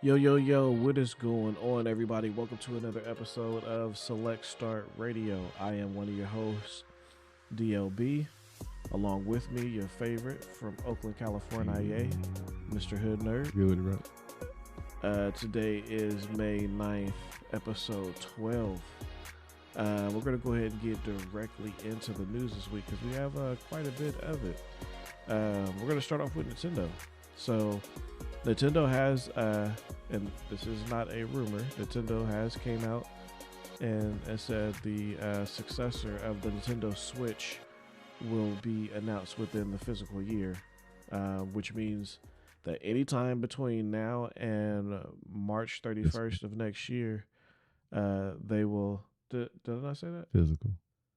Yo, yo, yo, what is going on, everybody? Welcome to another episode of Select Start Radio. I am one of your hosts, DLB. Along with me, your favorite from Oakland, California, Mr. Hoodnerd. Good, right? Today is May 9th, episode 12. We're going to go ahead and get directly into the news this week because we have quite a bit of it. We're going to start off with Nintendo. So, Nintendo has, and this is not a rumor, Nintendo has came out and said the successor of the Nintendo Switch will be announced within the fiscal year, which means that anytime between now and March 31st of next year, they will. Did I say that? Physical.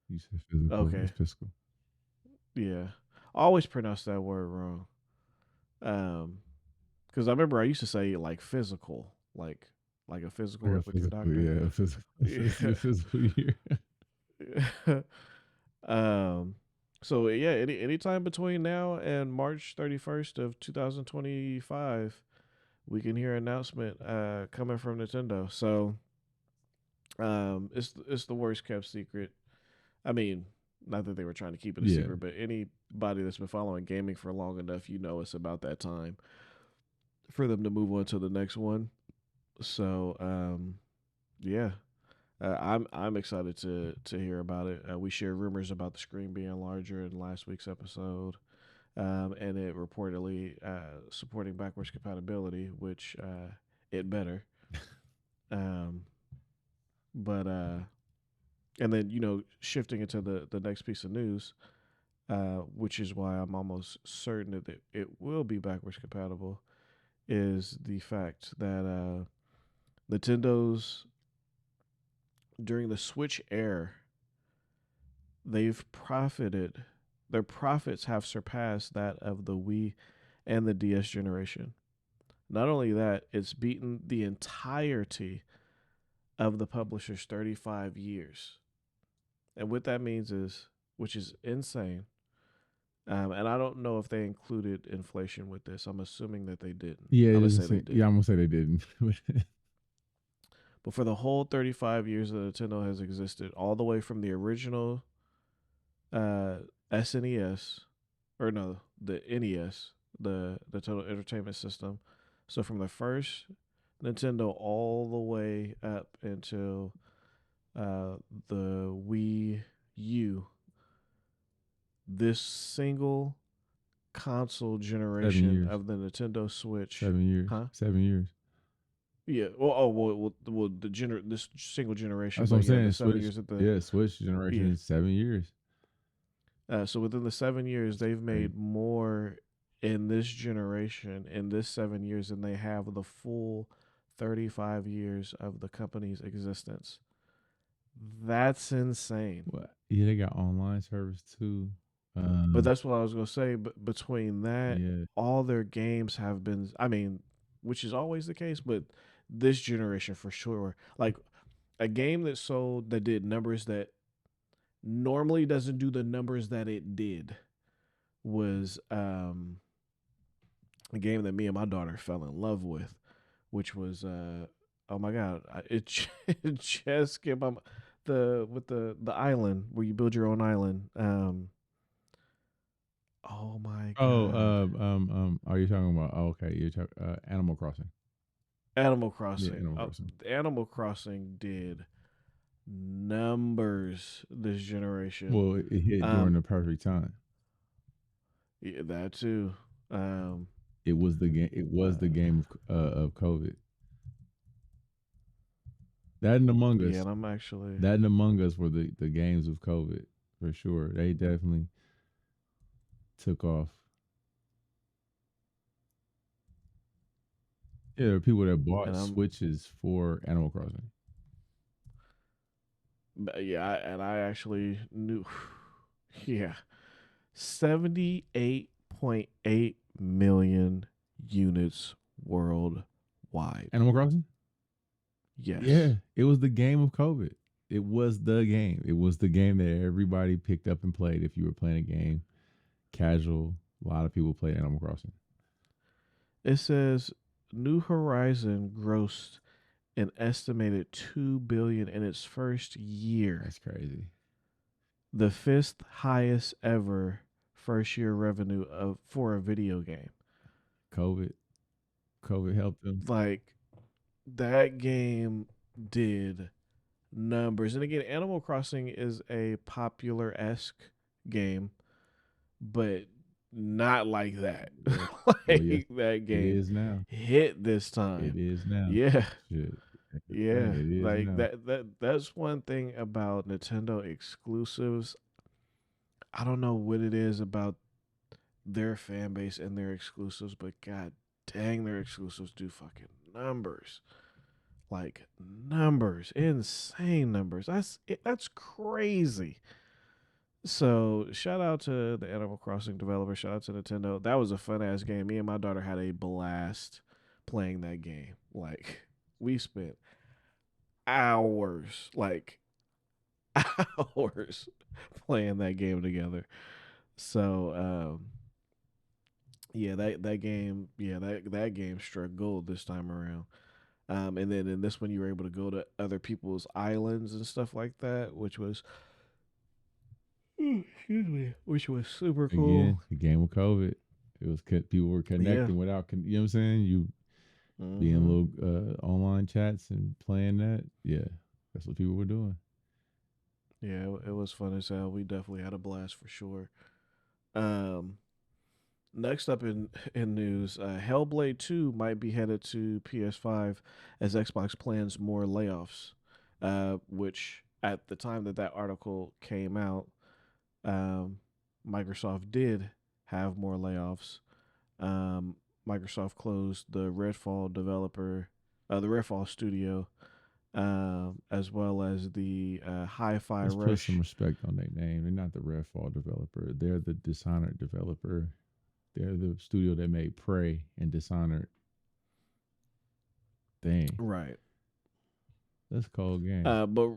You said physical. Okay. It's fiscal. Yeah. I always pronounce that word wrong. Because I remember I used to say like physical, like a physical Like with your doctor. Yeah, a physical. Yeah. Physical year. So yeah, anytime between now and March 31st of 2025, we can hear an announcement coming from Nintendo. So it's the worst kept secret. I mean, not that they were trying to keep it a secret, but anybody that's been following gaming for long enough, it's about that time for them to move on to the next one. So yeah. I'm excited to hear about it. We shared rumors about the screen being larger in last week's episode, and it reportedly supporting backwards compatibility, which it better. But and then shifting into the next piece of news, which is why I'm almost certain that it will be backwards compatible, is the fact that Nintendo's during the Switch era, their profits have surpassed that of the Wii and the DS generation. Not only that, it's beaten the entirety of the publisher's 35 years. And what that means is, which is insane, and I don't know if they included inflation with this. I'm assuming that they didn't. Yeah, I'm gonna say they didn't. But for the whole 35 years that Nintendo has existed, all the way from the original SNES, or no, the NES, the Total Entertainment System. So from the first Nintendo all the way up until the Wii U, this single console generation of the Nintendo Switch. 7 years. Huh? 7 years. Yeah. This single generation. That's what I'm saying. 7 years at the Switch generation is 7 years. So within the 7 years, they've made more in this generation in this 7 years than they have the full 35 years of the company's existence. That's insane. Well, yeah, they got online service too. But that's what I was gonna say. But between that, all their games have been. I mean, which is always the case, but this generation for sure. Like a game that did numbers that normally doesn't do the numbers that it did was a game that me and my daughter fell in love with, which was oh my god, it just came up the island where you build your own island. Oh my god. Are you talking about? Oh, okay, you're talking Animal Crossing. Animal Crossing. Yeah, Animal Crossing. Animal Crossing did numbers this generation. Well, it hit during the perfect time. Yeah, that too. It was the game. It was the game of COVID. That and Among Us. Yeah, and I'm actually that and Among Us were the games of COVID for sure. They definitely took off. Yeah, there are people that bought Switches for Animal Crossing. Yeah, and I actually knew. Yeah, 78.8 million units worldwide. Animal Crossing? Yes. Yeah, it was the game of COVID. It was the game. It was the game that everybody picked up and played. If you were playing a game, casual, a lot of people played Animal Crossing. It says New Horizon grossed an estimated 2 billion in its first year, That's crazy. the fifth highest ever first year revenue of for a video game. COVID, COVID helped them Like that game did numbers. And again, Animal Crossing is a popular esque game, but not like that. Yes. Well, yes, Like that it game is now. hit this It time. is now. Yeah. Shit. Like I Yeah. said, it is Like now. that's one thing about Nintendo exclusives. I don't know what it is about their fan base and their exclusives, but god dang their exclusives do fucking numbers. Like numbers, insane numbers. That's crazy. So shout out to the Animal Crossing developer. Shout out to Nintendo. That was a fun ass game. Me and my daughter had a blast playing that game. Like we spent hours, like hours, playing that game together. So yeah, that game, yeah, that game struck gold this time around. And then in this one, you were able to go to other people's islands and stuff like that, which was excuse me, which was super cool. Again, the game with COVID. It was people were Yeah. connecting without, you know what I'm saying? You being Mm-hmm. little online chats and playing that. Yeah, that's what people were doing. Yeah, it was fun as hell. We definitely had a blast for sure. Um, Next up in news, Hellblade 2 might be headed to PS5 as Xbox plans more layoffs. Which at the time that that article came out, um, Microsoft did have more layoffs. Um, Microsoft closed the Redfall studio, as well as the Hi-Fi Let's put some Rush. respect on their name. They're not the Redfall developer. They're the Dishonored developer. They're the studio that made Prey and Dishonored. Dang, Right. that's a cold game. But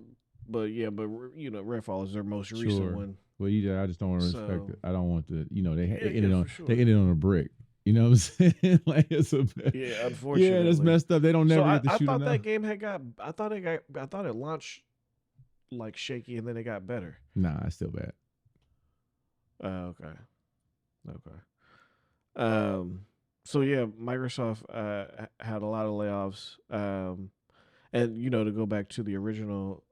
Redfall is their most recent Sure. one. Well, I just don't want to respect So it. I don't want to. They yeah, ended yeah, on for they sure. ended on a brick. You know what I'm saying? Like it's a Yeah, yeah, that's unfortunately. messed up. They don't So never I, get to I shoot thought enough. that game had got. I thought it launched like shaky and then it got better. Nah, it's still bad. Okay. Okay. Um. So yeah, Microsoft had a lot of layoffs. And to go back to the original,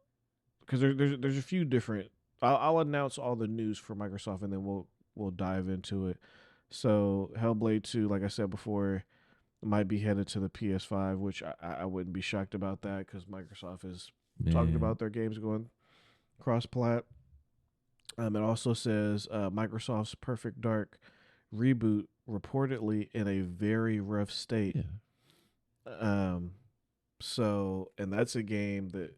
because there's a few different. I'll announce all the news for Microsoft and then we'll dive into it. So Hellblade 2, like I said before, might be headed to the PS5, which I wouldn't be shocked about that because Microsoft is talking Man, about their games going cross plat. It also says Microsoft's Perfect Dark reboot reportedly in a very rough state. yeah, Um, and that's a game that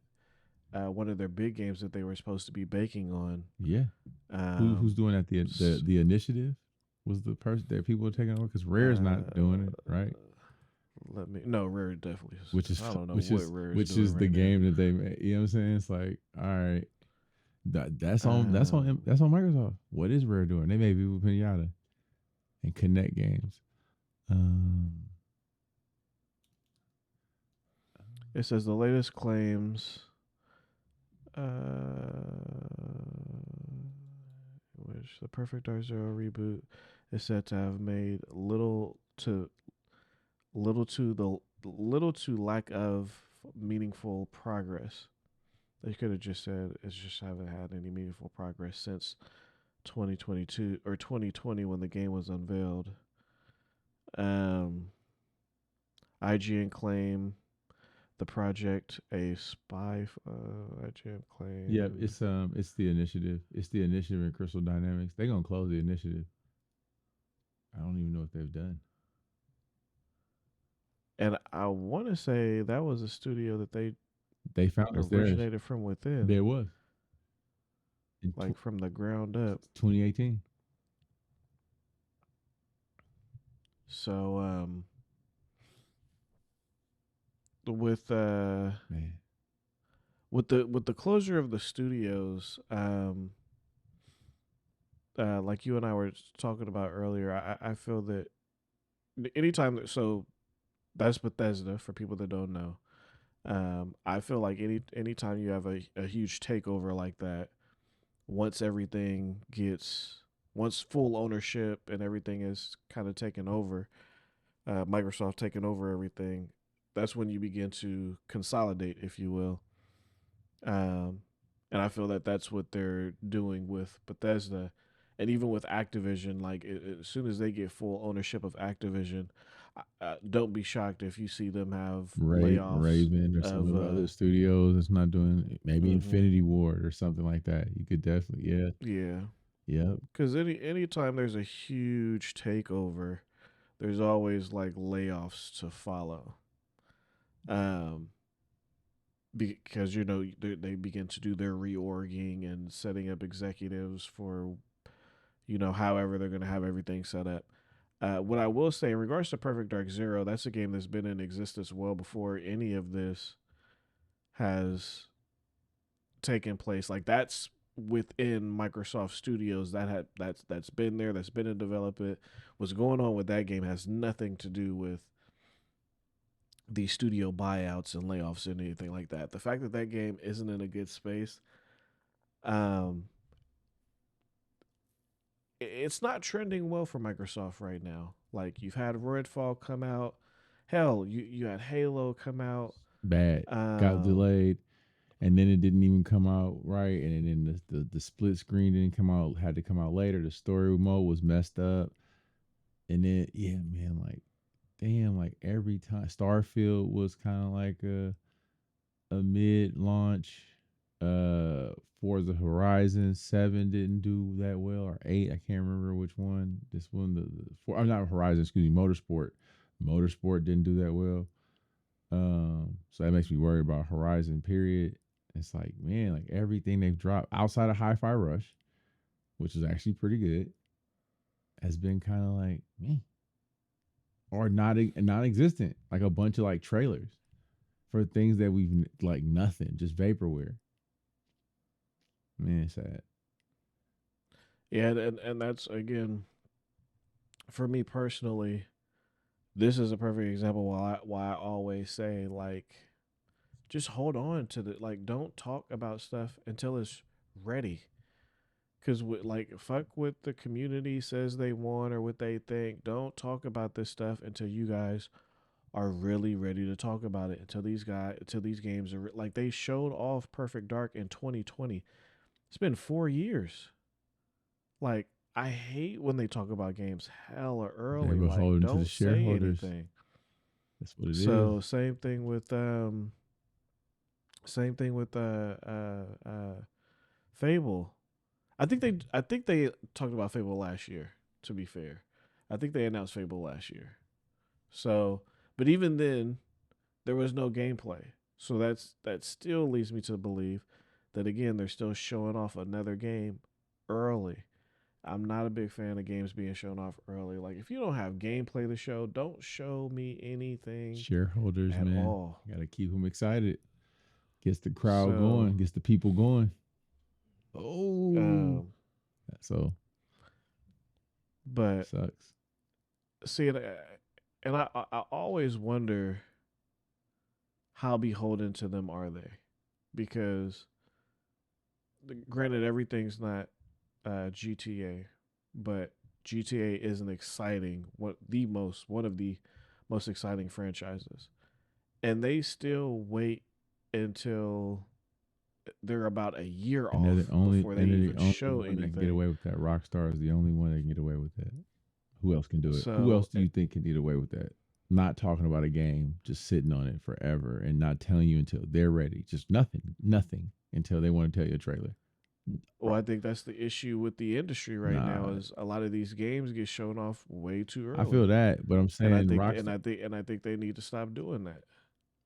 one of their big games that they were supposed to be baking on. yeah. Who's Um, doing that? The initiative was the person that people are taking over because Rare's not doing it, right? Let me no Rare definitely is. Which is I don't know which what is Rare is which doing is the right now. game that they made. You know what I'm saying? It's like, all right, that's on Um, that's on Microsoft. What is Rare doing? They made people Pinata and Connect games. Um, it says the latest claims. Which the Perfect Dark Zero reboot is said to have made little to lack of meaningful progress. They could have just said it's just haven't had any meaningful progress since 2022 or 2020 when the game was unveiled. Um, IGN claim the project a spy. IGN yeah, claimed, it's the initiative. It's the initiative in Crystal Dynamics. They're gonna close the initiative. I don't even know what they've done. and I want to say that was a studio that they They found us theirs. originated from within, There was in like from the ground up. 2018. So with Man, with the closure of the studios, like you and I were talking about earlier, I feel that anytime that That's Bethesda for people that don't know. I feel like anytime you have a huge takeover like that, once everything gets once full ownership and everything is kind of taken over, Microsoft taking over everything, that's when you begin to consolidate, if you will. Um, and I feel that that's what they're doing with Bethesda, and even with Activision. Like as soon as they get full ownership of Activision, don't be shocked if you see them have layoffs Raven or some of. of the other studios that's not doing maybe Mhm. Infinity Ward or something like that. You could definitely, yeah, Yeah, yep. because anytime there's a huge takeover, there's always like layoffs to follow. Um, because they begin to do their reorging and setting up executives for however they're going to have everything set up. What I will say in regards to Perfect Dark Zero, that's a game that's been in existence well before any of this has taken place. Like that's within Microsoft Studios that's been there, that's been in development. What's going on with that game has nothing to do with the studio buyouts and layoffs and anything like that. The fact that that game isn't in a good space, um, it's not trending well for Microsoft right now. Like you've had Redfall come out, hell, you had Halo come out. Bad. Got Um, delayed, and then it didn't even come out right, and then the split screen didn't come out. Had to come out later. The story mode was messed up, and then yeah, man, like damn, like every time Starfield was kind of like a mid launch. Uh, Forza Horizon 7 didn't do that well, or 8. I can't remember which one. This one, I'm not Horizon, excuse me, Motorsport. Motorsport didn't do that well. So that makes me worry about Horizon. Period. It's like, man, like everything they've dropped outside of Hi-Fi Rush, which is actually pretty good, has been kind of like me or non-existent. Like a bunch of like trailers for things that we've like nothing, just vaporware. Man, sad. yeah, and that's again for me personally. This is a perfect example why I always say like just hold on to the like don't talk about stuff until it's ready. Cause like fuck what the community says they want or what they think. Don't talk about this stuff until you guys are really ready to talk about it. Until these games are like they showed off Perfect Dark in 2020. It's been 4 years. Like I hate when they talk about games hella They're early. Like beholden to the don't say shareholders. anything. That's what it is. So same thing with Fable. I think they talked about Fable last year. To be fair, I think they announced Fable last year. So, but even then, there was no gameplay. So that still leads me to believe that again they're still showing off another game early. I'm not a big fan of games being shown off early. Like if you don't have gameplay to show, don't show me anything Shareholders, at man, all. got to keep them excited. Gets the crowd So, going. Gets the people going. Oh, um, so but sucks. see, and I always wonder how beholden to them are they, because granted everything's not GTA, but GTA is an exciting one of the most exciting franchises, and they still wait until they're about a year And they're the off only, before they and they're the even only show one that can get anything. away with that. Rockstar is the only one that can get away with that. Who else can do it? Who So else do you think can get away with that? Not talking about a game, just sitting on it forever and not telling you until they're ready. Just nothing until they want to tell you a trailer. well, I think that's the issue with the industry right now Nah, is a lot of these games get shown off way too I feel early, that, but I'm and saying Rockstar. I think they need to stop doing that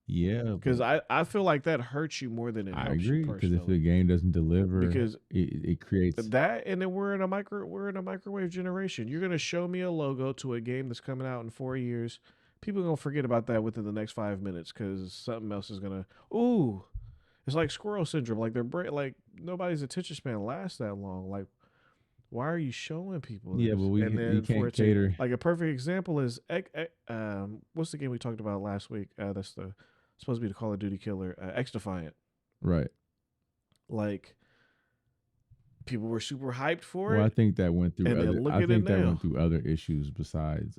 Yeah, because but I feel like that hurts you more than it I helps you agree because if the personally. game doesn't deliver, Because it creates that and then we're in a microwave generation. You're gonna show me a logo to a game that's coming out in 4 years. People are gonna forget about that within the next 5 minutes because something else is gonna. Ooh, it's like squirrel syndrome. Like like nobody's attention span lasts that long. Like Why are you showing people Yeah, but this? And we then for can't it to cater. like a perfect example is what's the game we talked about last week? That's the supposed to be the Call of Duty killer, X Defiant. Right. Like people were super hyped for Well, I it, think that went through and then other. look I at it think that now. went through other issues besides.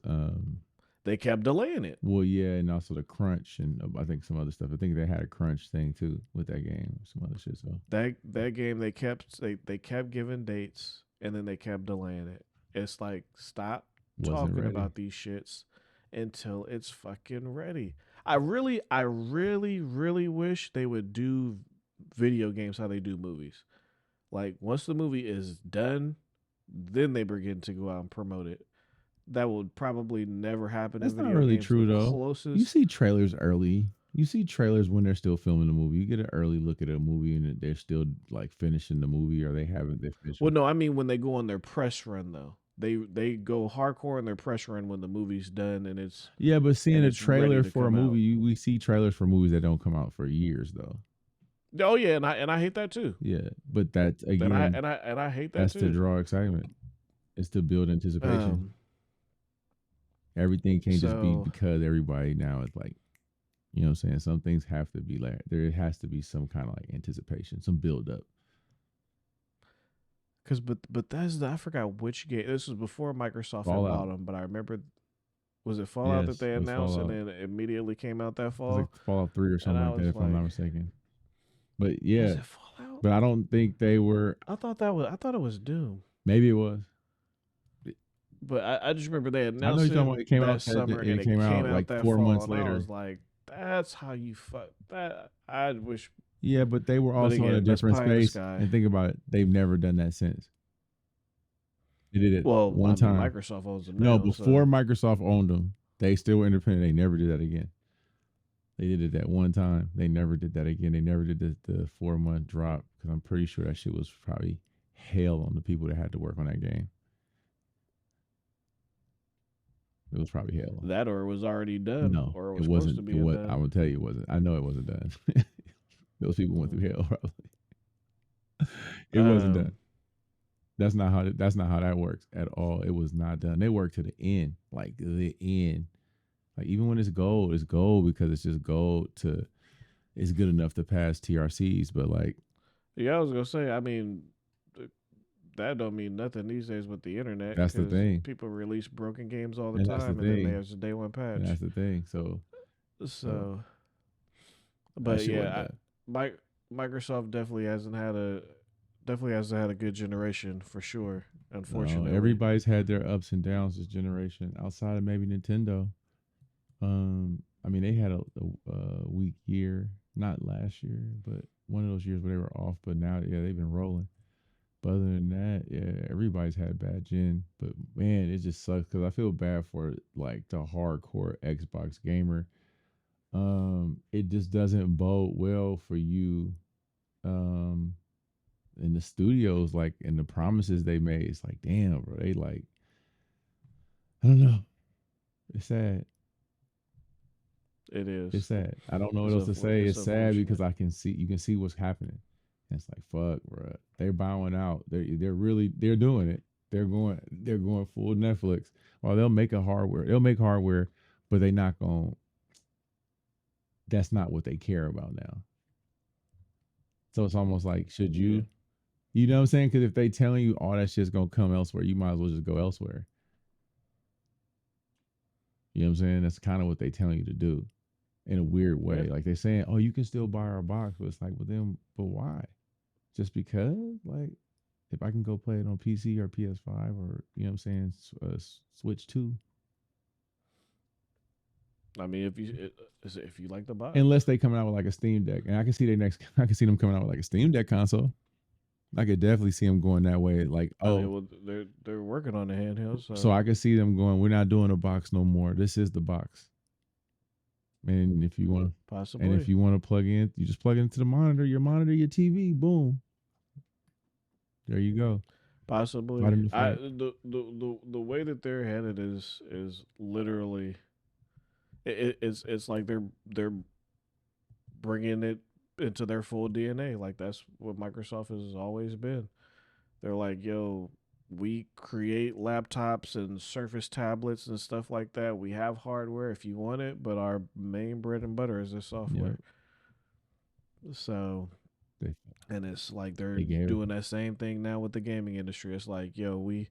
They kept delaying it. Well, yeah, and also the crunch, and I think some other stuff. I think they had a crunch thing too with that game, some other shit. So That game they kept giving dates, and then they kept delaying it. It's like stop wasn't talking ready. about these shits until it's fucking ready. I really wish they would do video games how they do movies. Like once the movie is done, then they begin to go out and promote it. That would probably never happen in That's not video really games. The true though. You closest. see trailers early. You see trailers when they're still filming the movie. You get an early look at a movie and they're still like finishing the movie, or they haven't. They finished. Well, no, I mean when they go on their press run though. They go hardcore in their press run when the movie's done Yeah, but seeing and a it's ready trailer to for a come out. movie, we see trailers for movies that don't come out for years though. Oh yeah, and I hate that too. Yeah, but that's And I again, and I and I hate that that's to too. draw excitement. It's to build anticipation. Um. Everything can't just be So because everybody now is like, you know what I'm saying? Some things have to be like, there has to be some kind of like anticipation, some build up. because but that's I forgot which game. This was before Microsoft had bought Fallout. them, but I remember was it Fallout that Yes, they it was announced and Fallout. then it immediately came out that It was like fall, Fallout 3 or and something I like that, was if I'm not like, mistaken. But was yeah, it Fallout? but I don't think they were, I thought it was Doom. maybe it was. But I just remember they I know announced you're talking it about it came that out that, summer and and it it came came out out like that four fall, months and I later. was like, that's how you fuck that. I wish, Yeah, but they were but also in a again, that's different pie in the space. sky. And think about it, they've never done that since. They did it Well, one I mean, time. Microsoft owns them No, now, before so Microsoft owned them, they still were independent. They never did that again. They did it that one time. They never did that again. They never did the 4 month drop because I'm pretty sure that shit was probably hell on the people that had to work on that game. It was probably hell. that or it was already done, No, or it it was close wasn't. to It being was. done. I will tell you, it wasn't. I know it wasn't done. Those people went through hell. Probably it wasn't done. Um, That's not how. That's not how that works at all. It was not done. They worked to the end, like the end. Like even when it's gold because it's just gold to. It's good enough to pass TRCs, but like yeah, I was gonna say, I mean, that don't mean nothing these days with the internet that's the because thing, people release broken games all the and that's the time, and then thing, there's a day one and patch. that's the thing. So So, that but shit wasn't yeah, done. Microsoft definitely hasn't had a good generation for sure. No, Unfortunately, everybody's had their ups and downs this generation. Outside of maybe Nintendo, I mean they had a weak year, not last year, but one of those years where they were off. But now, yeah, they've been rolling. But other than that, yeah, everybody's had bad gen. But man, it just sucks because I feel bad for like the hardcore Xbox gamer. It just doesn't bode well for you. Um, in the studios, like and the promises they made, it's like, damn, bro, they like, I don't know. It's sad. it is. It's sad. I don't know what else to say. It's It's sad because unfortunate. I can see you can see what's happening. And it's like fuck, bro. They're bowing out. They're really they're doing it. They're going full Netflix. Well, they'll make a hardware. They'll make hardware, but they not going. That's not what they care about now. So it's almost like should Yeah, you? You know what I'm saying? Because if they telling you all that shit's gonna come elsewhere, you might as well just go elsewhere. You know what I'm saying? That's kind of what they telling you to do in a weird yeah. way. Like they're saying, "Oh, you can still buy our box," but it's like, well, then, but why? Just because? Like, if I can go play it on PC or PS5 or you know what I'm saying, Switch 2. I mean, if you like the box, Unless they coming out with like a Steam Deck, and I can see they next, I can see them coming out with like a Steam Deck console. I could definitely see them going that way. Like, I mean, oh, well, they're working on the handheld, so so I can see them going. We're not doing a box no more. This is the box. And if you want, and if possibly, you want to plug in, you just plug it into the monitor. Your monitor, your TV. Boom. There you go. Right possibly. in the I front. the way that they're headed is literally it's like they're bringing it into their full DNA. Like that's what Microsoft has always been. They're like, yo, we create laptops and Surface tablets and stuff like that. We have hardware if you want it, but our main bread and butter is the Yeah, software. So, they and it's like they're they gave it. doing that same thing now with the gaming industry. It's like, yo, we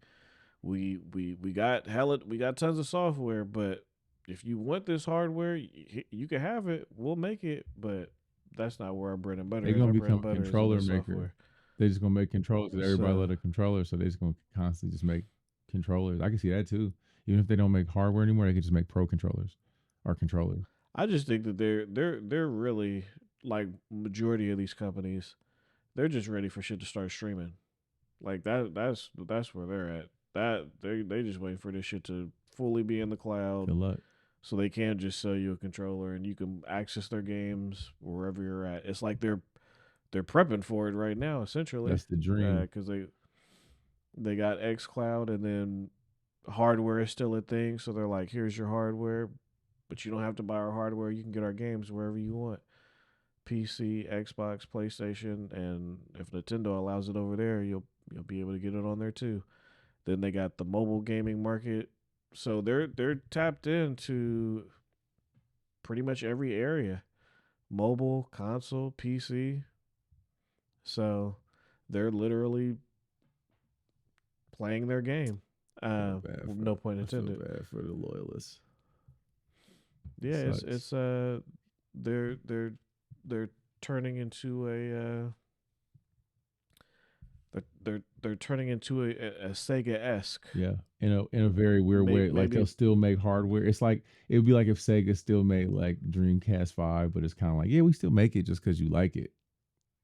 got hella, we got tons of software, but if you want this hardware, you can have it. We'll make it, but that's not where our bread and butter They're is. gonna Our bread become and a butter is in the controller maker. software. They're just gonna make controllers that everybody So let a controller, so they're just gonna constantly just make controllers. I can see that too. Even if they don't make hardware anymore, they could just make pro controllers or controllers. I just think that they're really like majority of these companies. They're just ready for shit to start streaming. Like that's where they're at. That they just waiting for this shit to fully be in the cloud, Good luck. so they can just sell you a controller and you can access their games wherever you're at. It's like they're prepping for it right now, essentially, That's the dream. because they got X Cloud and then hardware is still a thing. So they're like, here's your hardware, but you don't have to buy our hardware. You can get our games wherever you want. PC, Xbox, PlayStation, and if Nintendo allows it over there, you'll be able to get it on there too. Then they got the mobile gaming market, so they're tapped into pretty much every area: mobile, console, PC. So they're literally playing their game. Feel bad for. No point I feel intended. bad for the loyalists. It Yeah, sucks. it's they're they're they're turning into a they're turning into a Sega esque. Yeah, in a very weird way. Like Maybe they'll still make hardware. It's like it would be like if Sega still made like Dreamcast 5, but it's kind of like, yeah, we still make it just because you like it.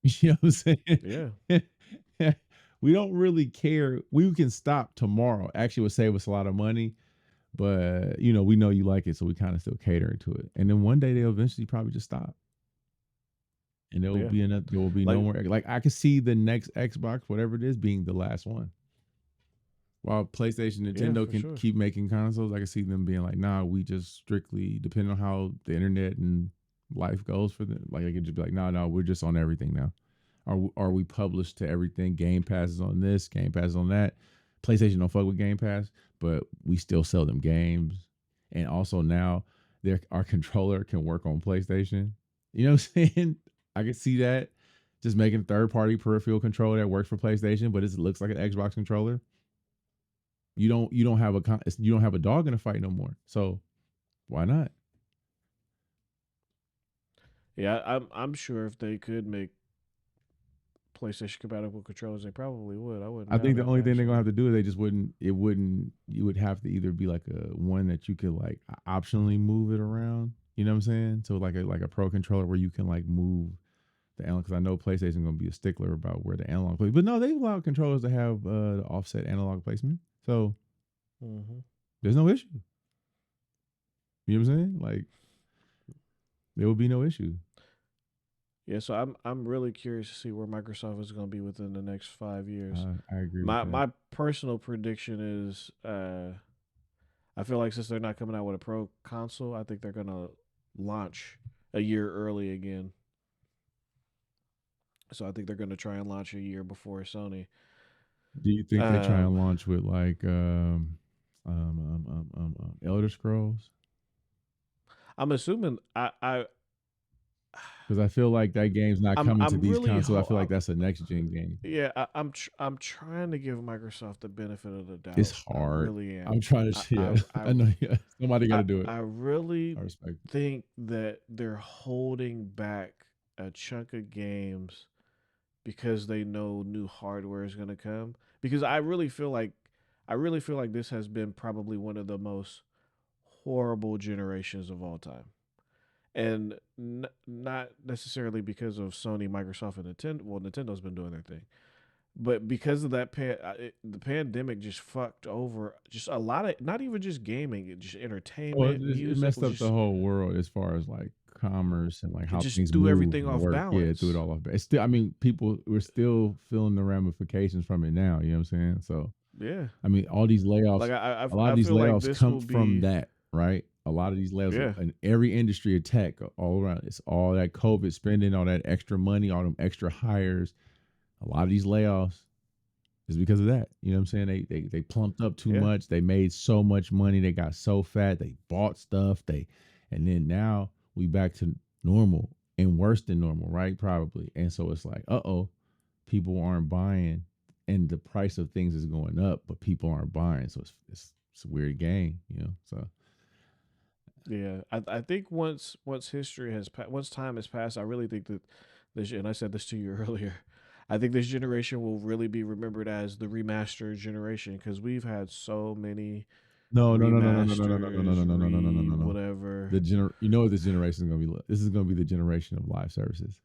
You know what yeah. I'm saying? We don't really care. We can stop tomorrow. Actually, it would save us a lot of money, but we know you like it, so we kind of still catering to it. And then one day they'll eventually probably just stop, and Yeah. there will be no Like more. Like I could see the next Xbox, whatever it is, being the last one. While PlayStation, yeah, Nintendo for can sure. keep making consoles, I can see them being like, nah, we just strictly depending on how the internet and life goes for them. Like, I could just be like, no, we're just on everything now. Are we published to everything? Game Pass is on this, Game Pass is on that. PlayStation don't fuck with Game Pass, but we still sell them games. And also now our controller can work on PlayStation. You know what I'm saying? I can see that. Just making a third party peripheral controller that works for PlayStation, but it looks like an Xbox controller. You don't have a dog in the fight no more. So why not? Yeah, I'm sure if they could make PlayStation compatible controllers, they probably would. I wouldn't I think doubt the it only thing they're gonna actually. have to do is they just wouldn't. It wouldn't. You would have to either be like a one that you could like optionally move it around. You know what I'm saying? So like a pro controller where you can like move the analog. Because I know PlayStation gonna be a stickler about where the analog plays. But no, they allow controllers to have the offset analog placement. So Hmm. there's no issue. You know what I'm saying? Like there will be no issue. Yeah, so I'm really curious to see where Microsoft is going to be within the next 5 years. I agree with that. My personal prediction is, I feel like since they're not coming out with a pro console, I think they're going to launch a year early again. So I think they're going to try and launch a year before Sony. Do you think they try and Um, launch with like Elder Scrolls? I'm assuming Because I feel like that game's not coming to I'm these really consoles. I feel like that's a next gen game. yeah, I'm trying to give Microsoft the benefit of the It's doubt. I hard. really I'm am. trying I to, I yeah, I I know. Yeah, somebody got to do it. I really I respect it. think that they're holding back a chunk of games because they know new hardware is going to come. Because I really feel like this has been probably one of the most horrible generations of all time. And not necessarily because of Sony, Microsoft, and Nintendo. Well, Nintendo's been doing their thing, but because of that, the pandemic just fucked over just a lot of not even just gaming, just Well, entertainment, it music messed was up the just whole world as far as like commerce and like it how just things threw move everything and off work. Yeah, threw it balance. all off. It's still, I mean, people we're still feeling the ramifications from it now. You know what I'm saying? So Yeah, I mean, all these layoffs, like a lot of I these feel like layoffs this come will from be that, right? A lot of these layoffs yeah. in every industry of tech, all around. It's all that COVID spending, all that extra money, all them extra hires. A lot of these layoffs. It's because of that. You know what I'm saying? They plumped up too Yeah. much. They made so much money. They got so fat. They bought stuff. And then now we back to normal and worse than normal, right? Probably. And so it's like, people aren't buying, and the price of things is going up, but people aren't buying. So it's a weird game, you know. So Yeah, I think once history has once time has passed, I really think that this, and I said this to you earlier, I think this generation will really be remembered as the remastered generation because we've had so many no, no, no, no, no, no, no, no, no, no, remasters, no, no, no, no, no, no, no, no. whatever. You know what this generation is gonna be? This is gonna be the generation of live services.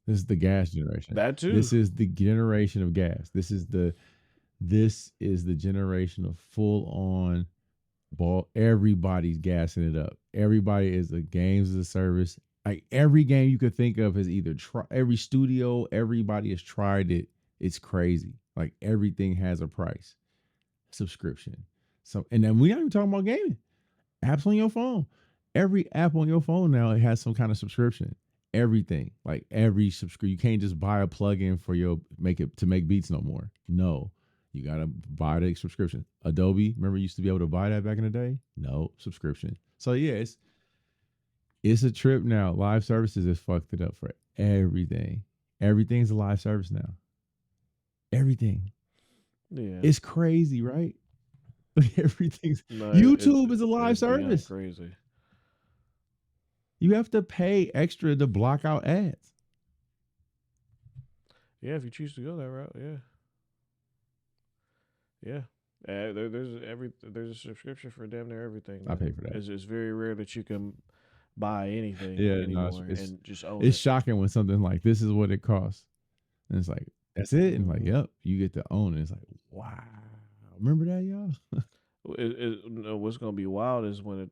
This is the gas generation. That too. This is the generation of gas. This is the generation of full on ball. Everybody's gassing it up. Everybody is a games as a service. Like every game you could think of has either tried. Every studio, everybody has tried it. It's crazy. Like everything has a price, subscription. So, and then we're not even talking about gaming. Apps on your phone. Every app on your phone now, it has some kind of subscription. Everything, like every subscription. You can't just buy a plugin for your make it to make beats no more. No, you gotta buy the subscription. Adobe, remember, you used to be able to buy that back in the day. No subscription. So yeah, it's a trip now. Live services has fucked it up for everything. Everything's a live service now. Everything. Yeah. It's crazy, right? Everything's No, YouTube is a live it's beyond service. crazy. You have to pay extra to block out ads. Yeah, if you choose to go that route, yeah, yeah. There's a subscription for damn near everything I now. pay for that. It's very rare that you can buy anything Yeah, no, anymore and just own it's it. shocking when something like this is what it costs, and it's like that's it, and like Hmm. yep, you get to own it. It's like wow, remember that, y'all? No, what's gonna be wild is when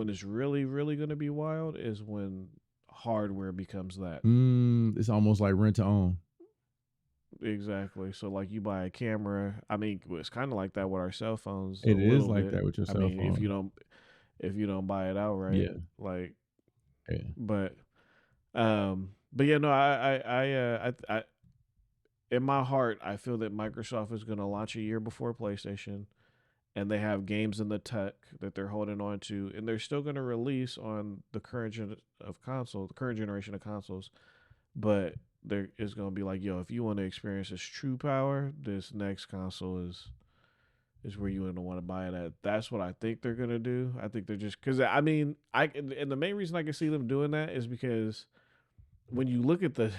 it's really gonna be wild is when hardware becomes that. It's almost like rent to own. Exactly. So like you buy a camera. I mean, it's kind of like that with our cell phones a It is little like bit. that with your I cell mean, phone. if you don't buy it outright, Yeah, like, yeah. but but yeah, no, I in my heart, I feel that Microsoft is going to launch a year before PlayStation, and they have games in the tech that they're holding on to, and they're still going to release on the the current generation of consoles, but there is going to be like, yo, if you want to experience this true power, this next console is where you're going to want to buy it at. That's what I think they're going to do. I think they're just because I mean, and the main reason I can see them doing that is because when you look at the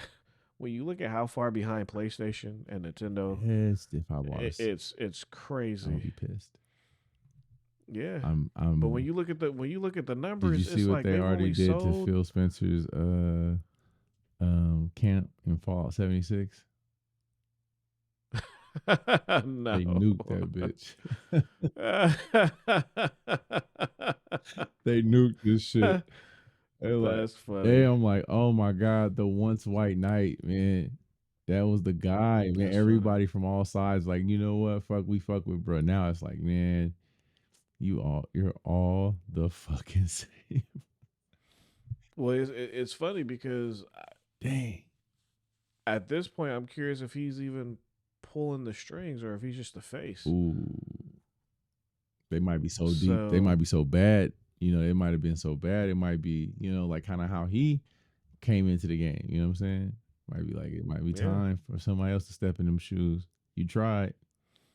when you look at how far behind PlayStation and Nintendo, Pissed if I was. it's I would crazy. be pissed. Yeah. I'm. But I'm. when you look at the Did you numbers, see it's what like they they've already only did to sold. Phil Spencer's camp in Fallout 76? They No. nuked that bitch. They nuked this shit. They're like, That's funny. damn, like, oh my God, the once white knight, man. That was the guy, man. That's funny. Everybody from all sides, like, you know what? We fuck with, bro. Now it's like, man, you're all the fucking same. Well, it's funny because Dang. at this point, I'm curious if he's even pulling the strings or if he's just the face. Ooh. They might be so deep. They So might be so bad. You know, it might have been so bad. It might be, like kind of how he came into the game. You know what I'm saying? Might be like it might be yeah. time for somebody else to step in them shoes. You tried.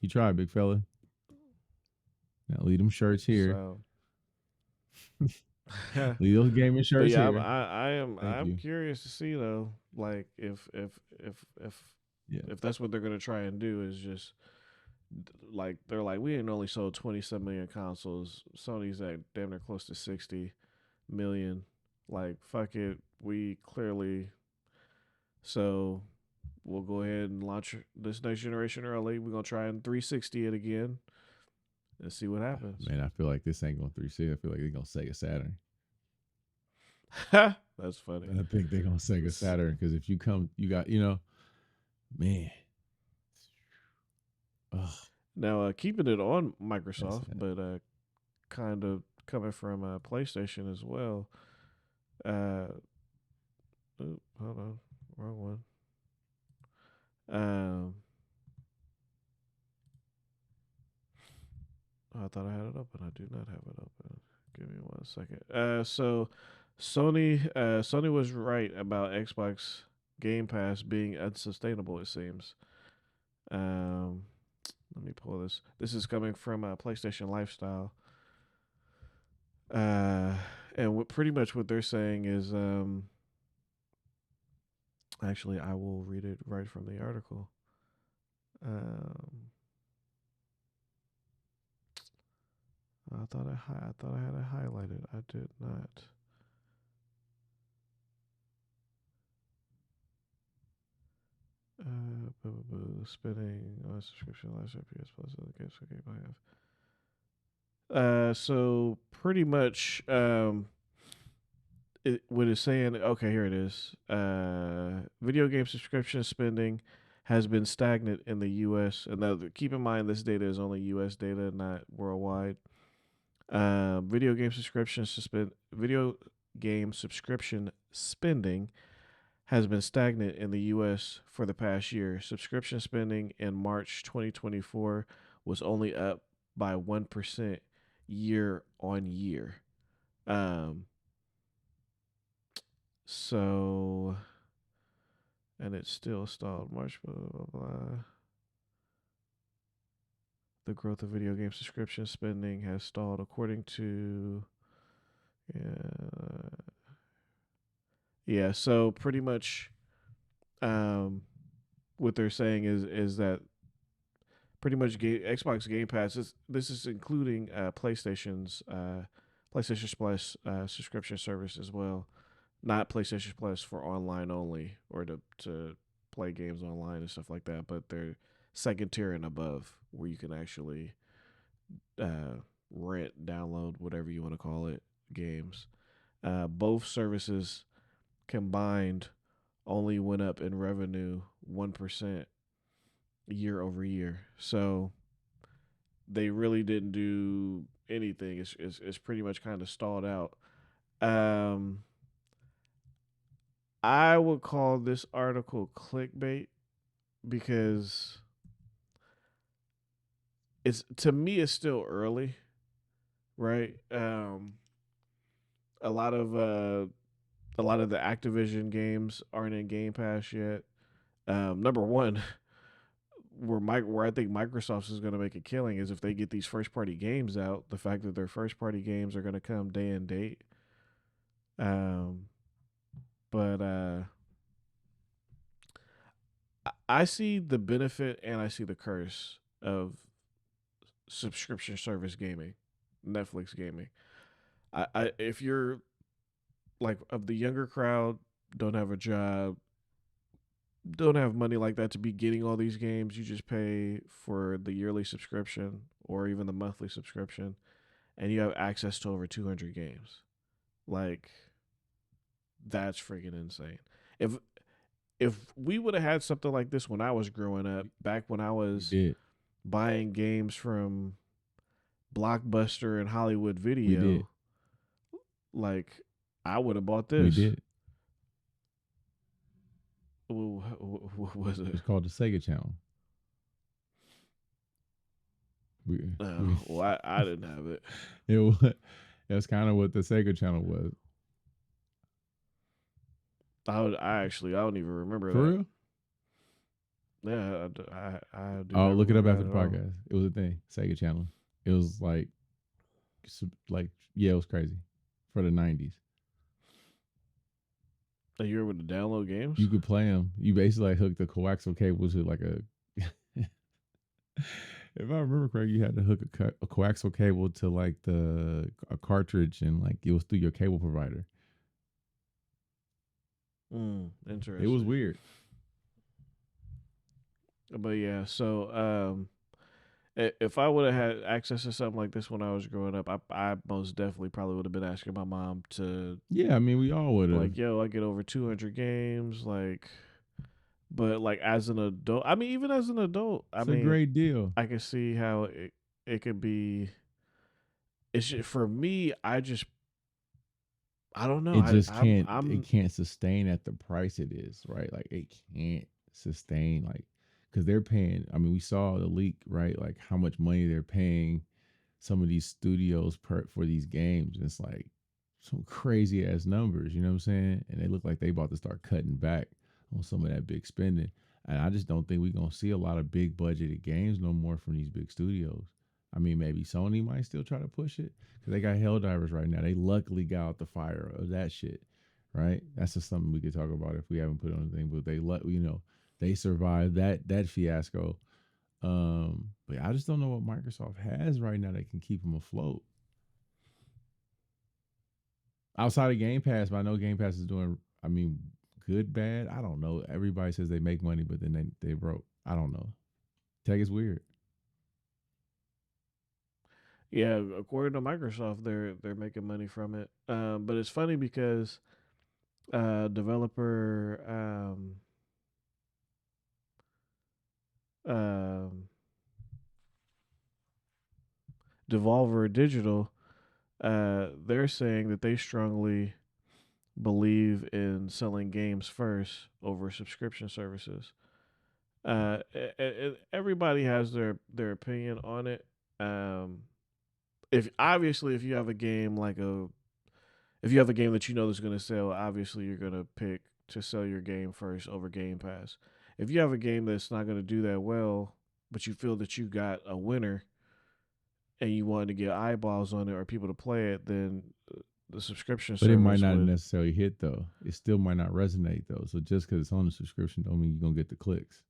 You tried, big fella. Now leave them shirts here. So Leave those gaming but shirts yeah, here. Thank I'm you. curious to see though, like if Yeah. if that's what they're gonna try and do is just like they're like we ain't only sold 27 million consoles. Sony's at damn near close to 60 million. Like fuck it, we clearly so we'll go ahead and launch this next generation early. We're gonna try and 360 it again and see what happens. Man, I feel like this ain't going 360. I feel like they're gonna Sega Saturn. That's funny. I think they're gonna Sega Saturn because if you come, you got man. Ugh, Now, keeping it on that's Microsoft, sad. but kind of coming from PlayStation as well. Uh, hold on, wrong one. Um, Oh, I thought I had it open. I do not have it open. Give me 1 second. So Sony was right about Xbox Game Pass being unsustainable. It seems. Um, Let me pull this. This is coming from PlayStation Lifestyle. Uh, and pretty much what they're saying is, actually, I will read it right from the article. Um, I thought I had it highlighted. I did not. Spending on subscription last year, PS Plus other games for Game I have. So pretty much, what it's saying. Okay, here it is. Video game subscription spending has been stagnant in the U.S. And now, keep in mind, this data is only U.S. data, not worldwide. Video game subscription spending has been stagnant in the US for the past year. Subscription spending in March 2024 was only up by 1% year on year. Um so and it's still stalled March blah blah blah. The growth of video game subscription spending has stalled according to yeah, yeah, so pretty much um what they're saying is that pretty much Xbox Game Pass. This is including PlayStation Plus subscription service as well, not PlayStation Plus for online only or to play games online and stuff like that. But they're second tier and above, where you can actually rent, download, whatever you want to call it, games. Both services combined only went up in revenue 1% year over year. So they really didn't do anything. It's pretty much kind of stalled out. Um, I would call this article clickbait because it's to me it's still early, right? A lot of a lot of the Activision games aren't in Game Pass yet. Number one, where I think Microsoft is going to make a killing is if they get these first party games out. The fact that their first party games are going to come day and date. Um, but I see the benefit and I see the curse of subscription service gaming, Netflix gaming. If you're like of the younger crowd, don't have a job, don't have money like that to be getting all these games, you just pay for the yearly subscription or even the monthly subscription, and you have access to over 200 games. Like that's freaking insane. If we would have had something like this when I was growing up, back when I We was did. buying games from Blockbuster and Hollywood We did. Video, like I would have bought We this. did. What was It it? was called the Sega Channel. We Well, I didn't have it. it was kind of what the Sega Channel was. I don't even remember For that. real? Yeah, I do Oh, not look it up remember after that the at all. podcast. It was a thing. Sega Channel. It was like yeah, it was crazy for the 90s. Are you able to download games? You could play them. You basically like hooked the coaxial cable to like a. If I remember correctly, you had to hook a coaxial cable to like a cartridge, and like it was through your cable provider. It was Interesting. weird. But yeah, so if I would have had access to something like this when I was growing up, I most definitely probably would have been asking my mom to Yeah, I mean, we all would have. like, yo, I get over 200 games, like, but like as an adult, I mean, even as an adult, I It's a mean, great deal. I can see how it could be. It's just, for me, I don't know. It just can't. It I'm can't sustain at the price it is, right? Like it can't sustain, like because they're paying. I mean, we saw the leak, right? Like how much money they're paying some of these studios for these games. And it's like some crazy ass numbers, you know what I'm saying? And they look like they about to start cutting back on some of that big spending. And I just don't think we're gonna see a lot of big budgeted games no more from these big studios. I mean, maybe Sony might still try to push it because they got Helldivers right now. They luckily got out the fire of that shit, right? That's just something we could talk about if we haven't put on anything. But they survived that fiasco. But I just don't know what Microsoft has right now that can keep them afloat outside of Game Pass. But I know Game Pass is doing. I mean, good, bad. I don't know. Everybody says they make money, but then they broke. I don't know. Tech is weird. Yeah, according to Microsoft, they're making money from it. But it's funny because developer um, Devolver Digital, they're saying that they strongly believe in selling games first over subscription services. Everybody has their opinion on it. Um, if you have a game like a if you have a game that you know that's going to sell, obviously you're going to pick to sell your game first over Game Pass. If you have a game that's not going to do that well, but you feel that you got a winner and you want to get eyeballs on it or people to play it, then the subscription But it might service not would. necessarily hit though. It still might not resonate though. So just because it's on the subscription don't mean you're gonna get the clicks.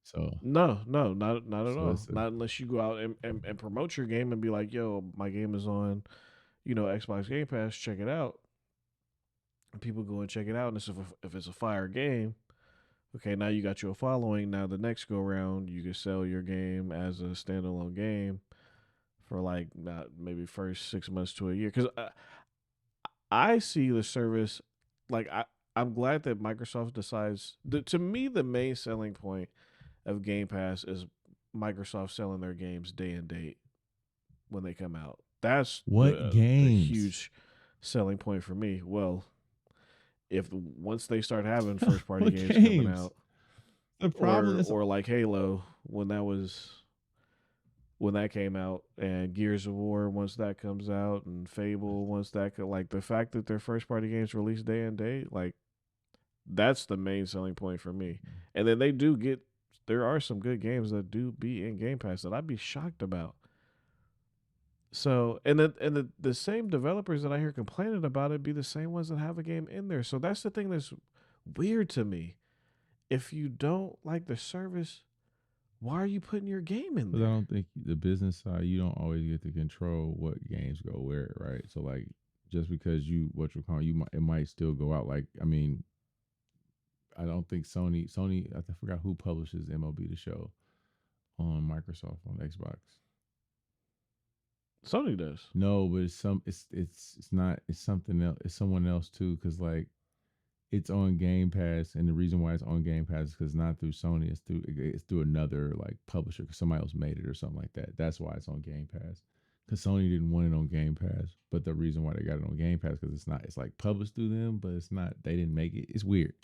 So No, not at so all. it's a Not unless you go out and promote your game and be like, "Yo, my game is on, Xbox Game Pass. Check it out." And people go and check it out, and if it's a fire game, okay, now you got your following. Now the next go round, you can sell your game as a standalone game for like not maybe first 6 months to a year. Because I see the service like I'm glad that Microsoft decides. To me, the main selling point of Game Pass is Microsoft selling their games day and date when they come out. That's what the games? huge selling point for me. Well, if once they start having first party What games coming games? out, The problem is or like Halo when that came out, and Gears of War once that comes out, and Fable once like the fact that their first party games release day and date, like that's the main selling point for me. And then there are some good games that do be in Game Pass that I'd be shocked about. So the same developers that I hear complaining about it be the same ones that have a game in there. So that's the thing that's weird to me. If you don't like the service, why are you putting your game in because I there? don't think the business side you don't always get to control what games go where, right? So like just because you what you call you might it might still go out. Like I mean, I don't think Sony I forgot who publishes MLB the Show on Microsoft on Xbox. Sony does. No, but it's not it's something else. It's someone else too. Because like it's on Game Pass, and the reason why it's on Game Pass is because not through Sony. It's through another like publisher. Because somebody else made it or something like that. That's why it's on Game Pass. Because Sony didn't want it on Game Pass, but the reason why they got it on Game Pass because it's not. It's like published through them, but it's not. They didn't make it. It's weird.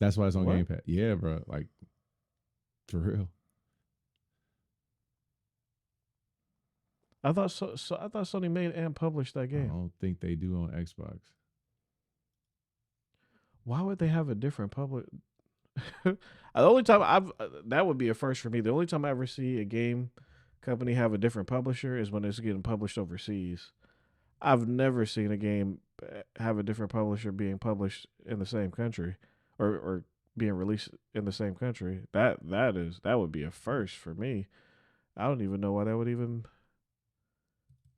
That's why it's on What? Game Pass. Yeah, bro. Like for real. I thought Sony made and published that I game. don't think they do on Xbox. Why would they have a different public? The only time I've that would be a first for me. The only time I ever see a game company have a different publisher is when it's getting published overseas. I've never seen a game have a different publisher being published in the same country, or being released in the same country. That would be a first for me. I don't even know why that would even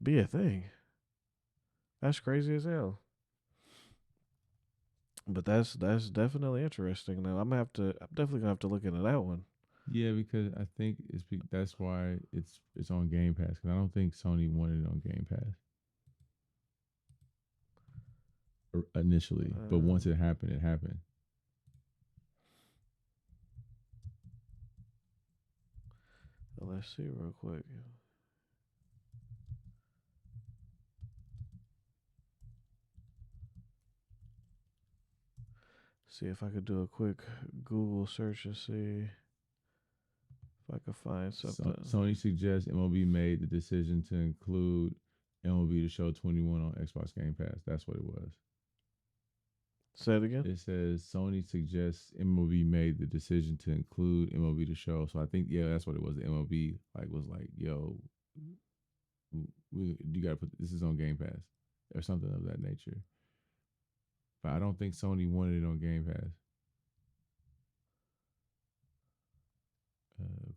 be a thing. That's crazy as hell. But that's definitely interesting. Now I'm definitely gonna have to look into that one. Yeah, because I think that's why it's on Game Pass. Because I don't think Sony wanted it on Game Pass initially, but once Uh, it happened, it happened. let's see real quick. See if I could do a quick Google search and see if I could find something. Sony suggests MLB made the decision to include MLB The Show 21 on Xbox Game Pass. That's what it was. Say it again. It says Sony suggests MLB made the decision to include MLB The Show. So I think that's what it was. The MLB was like, yo, you got to put this is on Game Pass or something of that nature. But I don't think Sony wanted it on Game Pass.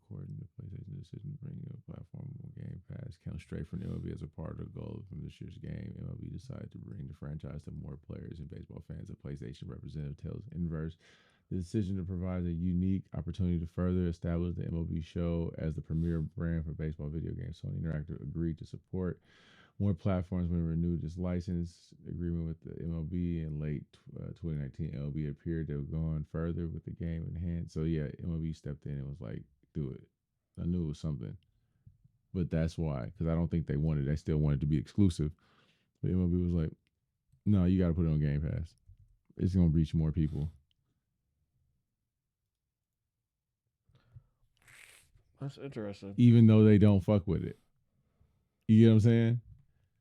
According to PlayStation's decision to bring a platform on Game Pass, comes straight from MLB as a part of the goal from this year's game. MLB decided to bring the franchise to more players and baseball fans. The PlayStation representative tells Inverse the decision to provide a unique opportunity to further establish the MLB show as the premier brand for baseball video games. Sony Interactive agreed to support more platforms when it renewed its license agreement with the MLB in late 2019. MLB appeared to have gone further with the game in hand. So yeah, MLB stepped in and was like, do it. I knew it was something. But that's why, because I don't think they still wanted to be exclusive. But MLB was like, no, you got to put it on Game Pass. It's going to reach more people. That's interesting. Even though they don't fuck with it. You get what I'm saying?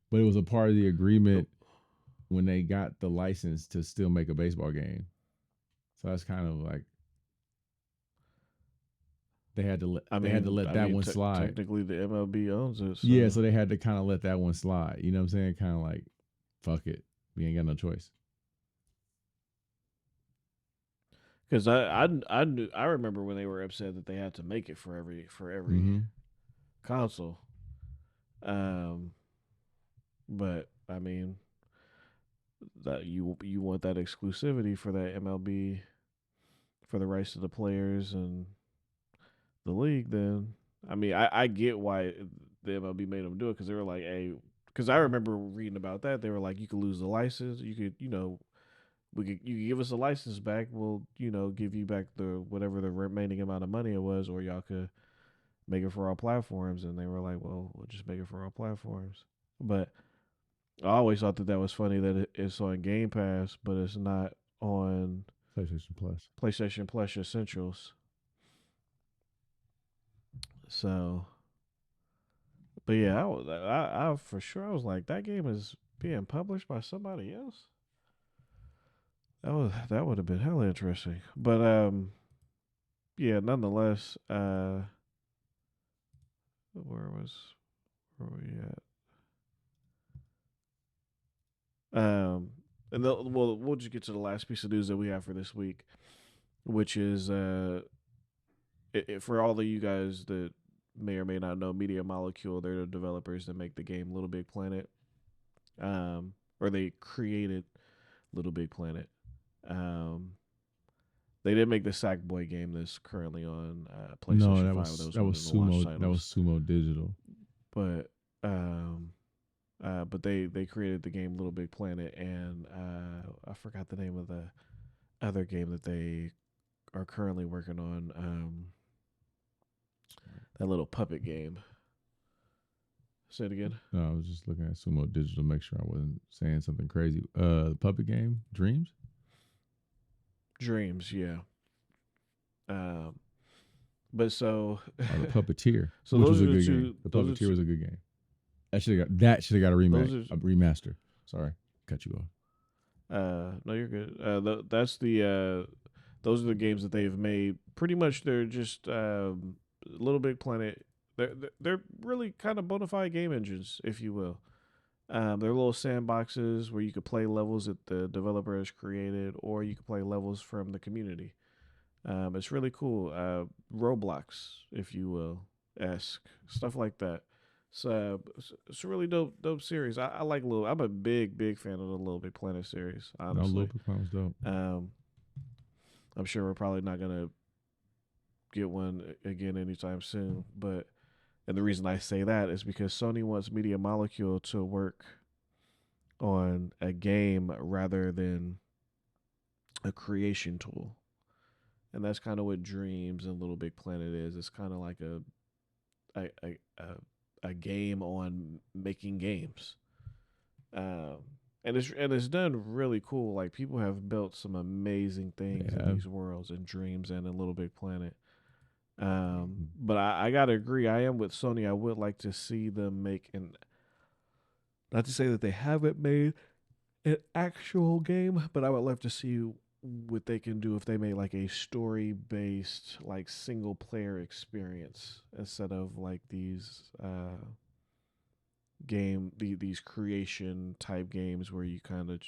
But it was a part of the agreement when they got the license to still make a baseball game. So that's kind of like they had to let that one slide. Technically, the MLB owns it. So. Yeah, so they had to kind of let that one slide. You know what I'm saying? Kind of like, fuck it, we ain't got no choice. Because I remember when they were upset that they had to make it for every console. But I mean, that you want that exclusivity for that MLB, for the rights to the players and the league. Then I mean, I get why the MLB made them do it, because they were like, hey, because I remember reading about that. They were like, you could lose the license, you could you could give us a license back. We'll give you back the whatever the remaining amount of money it was, or y'all could make it for all platforms. And they were like, well, we'll just make it for all platforms. But I always thought that was funny that it's on Game Pass, but it's not on PlayStation Plus Essentials. So, but yeah, I for sure I was like, that game is being published by somebody else. That would have been hella interesting. But yeah, nonetheless, where were we at? And we'll just get to the last piece of news that we have for this week, which is for all of you guys that may or may not know, Media Molecule, they're the developers that make the game Little Big Planet, or they created Little Big Planet. They did make the Sackboy game that's currently on PlayStation 5. That was Sumo. That was Sumo Digital. But they created the game Little Big Planet, and I forgot the name of the other game that they are currently working on. That little puppet game. Say it again. No, I was just looking at Sumo Digital to make sure I wasn't saying something crazy. The puppet game, Dreams, yeah. But so the Puppeteer, so which was a good game. The Puppeteer was a good game. That should have got a remake, a remaster. Sorry, cut you off. No, you're good. Those are the games that they've made. Pretty much, they're just Little Big Planet. They're really kind of bona fide game engines, if you will. They're little sandboxes where you could play levels that the developer has created, or you could play levels from the community. It's really cool. Roblox, if you will, esque stuff like that. So it's a really dope series. I like I'm a big fan of the Little Big Planet series. Honestly, no, Little Big Planet's dope. I'm sure we're probably not gonna get one again anytime soon. And the reason I say that is because Sony wants Media Molecule to work on a game rather than a creation tool. And that's kind of what Dreams and Little Big Planet is. It's kind of like a game on making games. And it's done really cool. Like, people have built some amazing things in these worlds, in Dreams and in Little Big Planet. But I gotta agree. I am with Sony. I would like to see them make an, not to say that they haven't made an actual game, but I would love to see what they can do if they made like a story based like single player experience instead of like these these creation type games where you kind of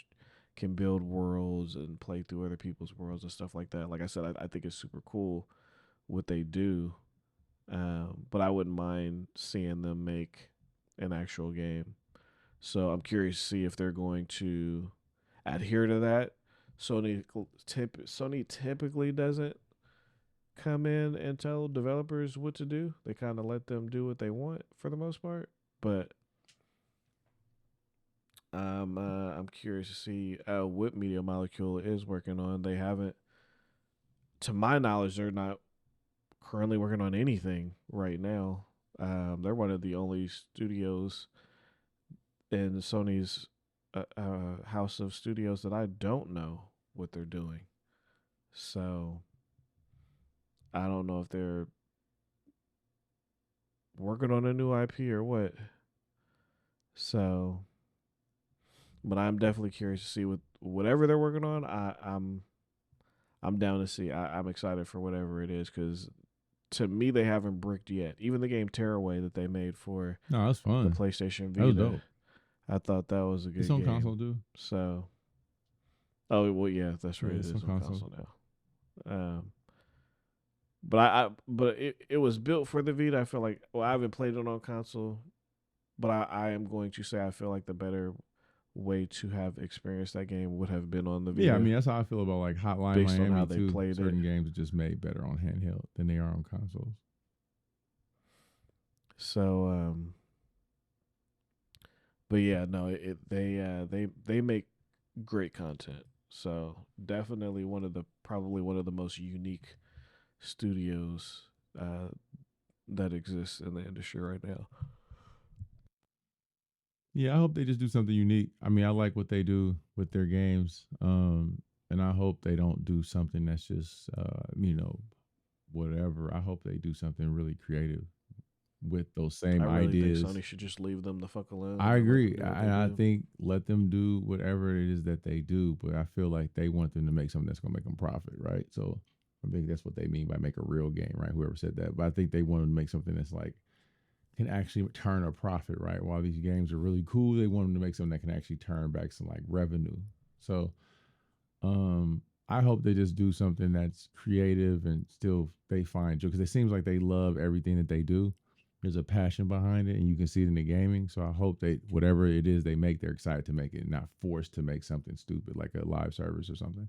can build worlds and play through other people's worlds and stuff like that. Like I said, I think it's super cool what they do, but I wouldn't mind seeing them make an actual game. So I'm curious to see if they're going to adhere to that. Sony typically doesn't come in and tell developers what to do. They kind of let them do what they want for the most part. But I'm curious to see what Media Molecule is working on. They haven't, to my knowledge, they're not currently working on anything right now. They're one of the only studios in Sony's house of studios that I don't know what they're doing. So I don't know if they're working on a new IP or what. So, but I'm definitely curious to see what whatever they're working on. I'm down to see. I'm excited for whatever it is because to me they haven't bricked yet. Even the game Tearaway that they made for No, that's the fun. PlayStation That was Vita, dope. I thought that was a It's good on console game. too. So, oh well, yeah, that's Yeah, right. It it's on is on console. console now. But it was built for the Vita. I feel like, well, I haven't played it on console, but I am going to say I feel like the better way to have experienced that game would have been on the Yeah, I Vita mean that's how I feel about like Hotline based on how Miami they too. played it. Certain games are just made better on handheld than they are on consoles. So, but yeah, no, they make great content. So definitely probably one of the most unique studios that exists in the industry right now. Yeah, I hope they just do something unique. I mean, I like what they do with their games, and I hope they don't do something that's just whatever. I hope they do something really creative with those I same really think ideas. Sony should just leave them the fuck alone I and let them agree. do what they I do. think let them do whatever it is that they do, but I feel like they want them to make something that's going to make them profit, right? So I think that's what they mean by make a real game, right? Whoever said that, but I think they want them to make something that's like can actually turn a profit, right? While these games are really cool, they want them to make something that can actually turn back some like revenue. So I hope they just do something that's creative and still they find joy because it seems like they love everything that they do. There's a passion behind it, and you can see it in the gaming. So I hope they whatever it is they make, they're excited to make it, not forced to make something stupid like a live service or something.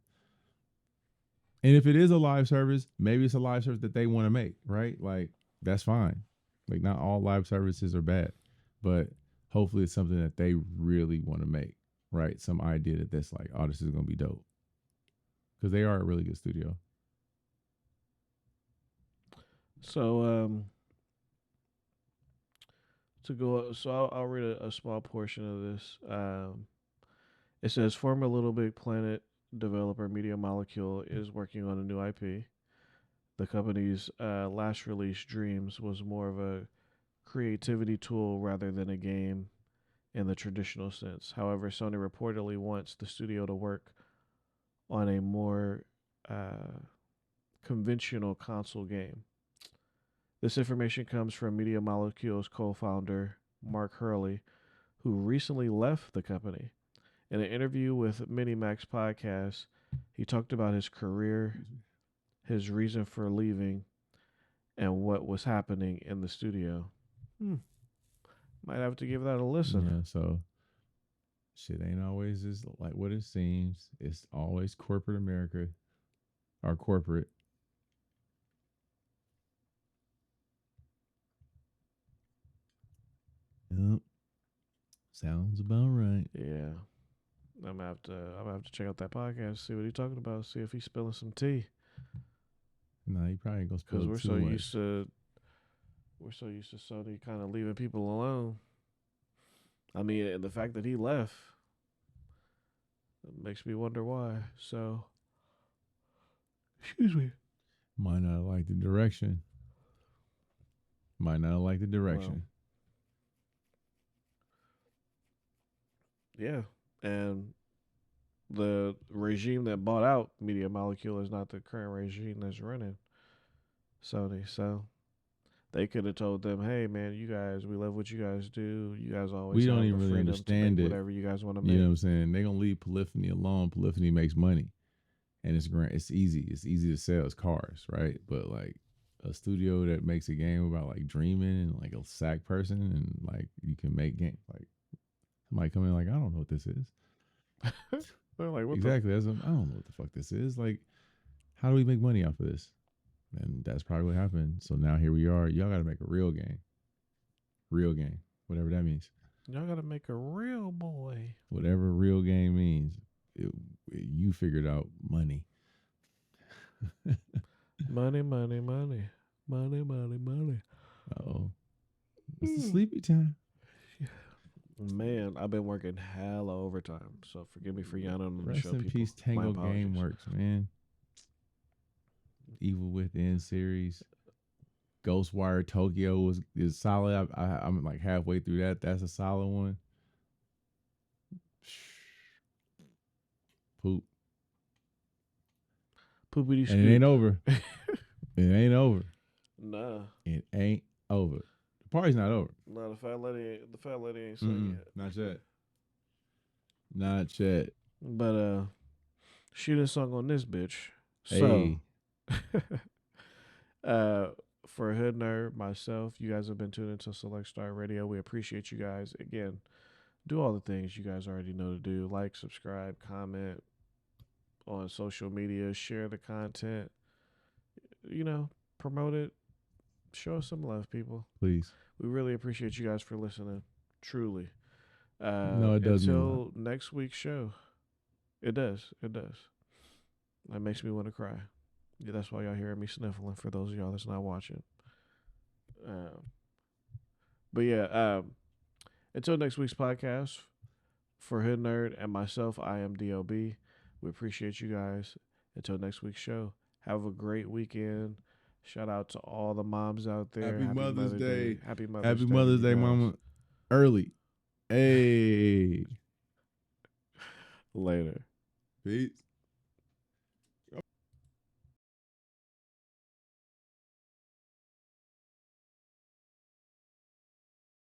And if it is a live service, maybe it's a live service that they want to make, right? Like that's fine. Like not all live services are bad, but hopefully it's something that they really want to make, right? Some idea that that's like, oh, this is gonna be dope because they are a really good studio. So I'll read a small portion of this. It says former Little Big Planet developer Media Molecule is working on a new IP. The company's last release, Dreams, was more of a creativity tool rather than a game in the traditional sense. However, Sony reportedly wants the studio to work on a more uh, conventional console game. This information comes from Media Molecule's co founder, Mark Hurley, who recently left the company. In an interview with Minimax Podcast, he talked about his career, his reason for leaving, and what was happening in the studio. Hmm. Might have to give that a listen. Yeah, so shit ain't always just like what it seems. It's always corporate America or corporate. Yep, sounds about right. Yeah. I'm gonna have to check out that podcast, see what he's talking about, see if he's spilling some tea. No, you probably ain't gonna Because spill too much. we're so used to Sony kind of leaving people alone. I mean, and the fact that he left makes me wonder why. So, excuse me. Might not like the direction. Might not like the Well, direction. yeah, and the regime that bought out Media Molecule is not the current regime that's running Sony. So they could have told them, "Hey, man, you guys, we love what you guys do. You guys always We don't have the even really freedom to make understand it. whatever you guys want to You know make." what I'm saying? They're gonna leave polyphony alone. Polyphony makes money, and it's great. It's easy. It's easy to sell. It's cars, right? But like a studio that makes a game about like dreaming and like a sack person, and like you can make game like somebody come in like I don't know what this is. They're like, "What Exactly. I don't know what the fuck this is. Like, how do we make money off of this? And that's probably what happened. So now here we are. Y'all got to make a real game. Real game. Whatever that means. Y'all got to make a real boy." Whatever real game means. You figured out money. Money, money, money, money, money, money. Oh, it's the sleepy time. Man, I've been working hella overtime, so forgive me for yawning on the Rest show, in people. peace, My Tango apologies. Gameworks, man. Evil Within series. Ghostwire Tokyo is solid. I'm like halfway through that. That's a solid one. Poop. Poopity And it ain't scoop. over. It ain't over. Nah, It ain't over. The party's not over. nah. The fat lady ain't sung yet. Not yet. Not yet. But she done sung on this bitch. Hey. So, for Hoodnerd, myself, you guys have been tuned into Select Star Radio. We appreciate you guys. Again, do all the things you guys already know to do. Like, subscribe, comment on social media, share the content. You know, promote it. Show us some love, people. Please. We really appreciate you guys for listening. Truly. No, it does mean a lot. Until next week's show. It does. It does. That makes me want to cry. Yeah, that's why y'all hearing me sniffling for those of y'all that's not watching. But yeah, until next week's podcast, for Hoodnerd and myself, I am DLB. We appreciate you guys. Until next week's show, have a great weekend. Shout out to all the moms out there. Happy Mother's Day. Happy Mother's Happy Day. Mother's Day, guys. Mama. Early. Hey. Later. Peace.